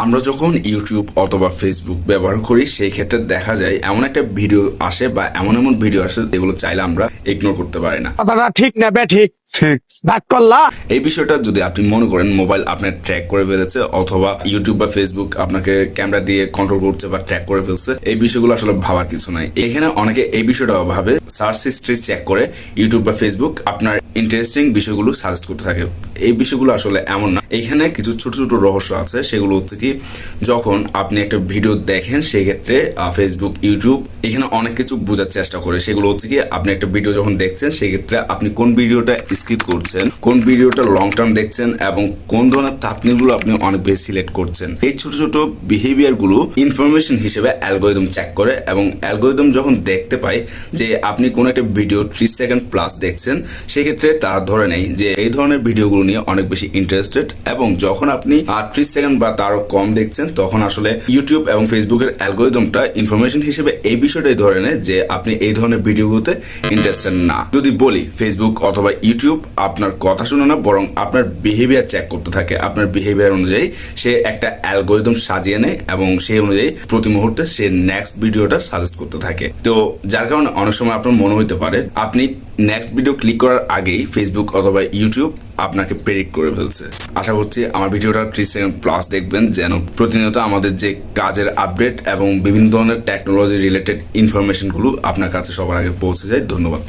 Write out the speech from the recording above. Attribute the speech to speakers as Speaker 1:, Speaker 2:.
Speaker 1: আমরা যখন ইউটিউব অথবা ফেসবুক ব্যবহার করি সেই ক্ষেত্রে দেখা যায় এমন একটা ভিডিও আসে বা এমন ভিডিও আসে যেগুলো চাইলে আমরা ইগনোর করতে পারি না।
Speaker 2: কথাটা ঠিক না বে ঠিক ঠিক ভাগ করলা।
Speaker 1: এই বিষয়টা যদি আপনি মনে করেন মোবাইল আপনার ট্র্যাক করে ফেলেছে অথবা ইউটিউব বা ফেসবুক আপনাকে ক্যামেরা দিয়ে কন্ট্রোল করছে বা ট্র্যাক করে ফেলছে, এই বিষয়গুলো আসলে ভাবার কিছু নাই। এখানে অনেকে এই বিষয়টা ভাবে সার্চ হিস্ট্রি চেক করে ইউটিউব বা ফেসবুক আপনার ইন্টারেস্টিং বিষয়গুলো সাজেস্ট করতে থাকে। এই বিষয়গুলো আসলে এমন না। এখানে কিছু ছোট ছোট রহস্য আছে। সেগুলো হচ্ছে কি, যখন আপনি একটা ভিডিও দেখেন সেই ক্ষেত্রে ফেসবুক ইউটিউব এখানে অনেক কিছু বোঝার চেষ্টা করে। সেগুলো হচ্ছে কি, আপনি একটা ভিডিও যখন দেখছেন সেই ক্ষেত্রে আপনি কোন ভিডিওটা স্কিপ করছেন, কোন ভিডিওটা লং টার্ম দেখছেন এবং কোন ধরনের থাম্বনেলগুলো আপনি অনেক বেশি সিলেক্ট করছেন। এই ছোট ছোট বিহেভিয়ার গুলো ইনফরমেশন হিসেবে অ্যালগোরিদম চেক করে এবং অ্যালগোরিদম যখন দেখতে পায় যে আপনি কোন একটা ভিডিও 30 সেকেন্ড প্লাস দেখছেন, সেই ক্ষেত্রে তারা ধরে নেয় যে এই ধরনের ভিডিওগুলো নিয়ে অনেক বেশি ইন্টারেস্টেড। এবং যখন আপনি 30 সেকেন্ড বা তারও কম দেখছেন, তখন আসলে ইউটিউব এবং ফেসবুকের অ্যালগোরিদমটা ইনফরমেশন হিসেবে এই বিষয়টাই ধরে নেয় যে আপনি এই ধরনের ভিডিওগুলোতে ইন্টারেস্টেড না। যদি বলি, ফেসবুক অথবা ইউটিউব আপনার কথা শুনে না, বরং আপনার বিহেভিয়ার চেক করতে থাকে। আপনার বিহেভিয়ার অনুযায়ী সে একটা অ্যালগোরিদম সাজিয়ে নেয় এবং সেই অনুযায়ী প্রতি মুহূর্তে সে নেক্সট ভিডিওটা সাজেস্ট করতে থাকে। তো যার কারণে অনেক সময় আপনার মনে হতে পারে আপনি নেক্সট ভিডিও ক্লিক করার আগেই ফেসবুক অথবা ইউটিউব আপনাকে প্রেডিক্ট করে ফেলছে। আশা করছি আমার ভিডিওটা 30 সেকেন্ড প্লাস দেখবেন, যেন প্রতিনিয়ত আমাদের যে কাজের আপডেট এবং বিভিন্ন ধরনের টেকনোলজি রিলেটেড ইনফরমেশনগুলো আপনার কাছে সবার আগে পৌঁছে যায়। ধন্যবাদ।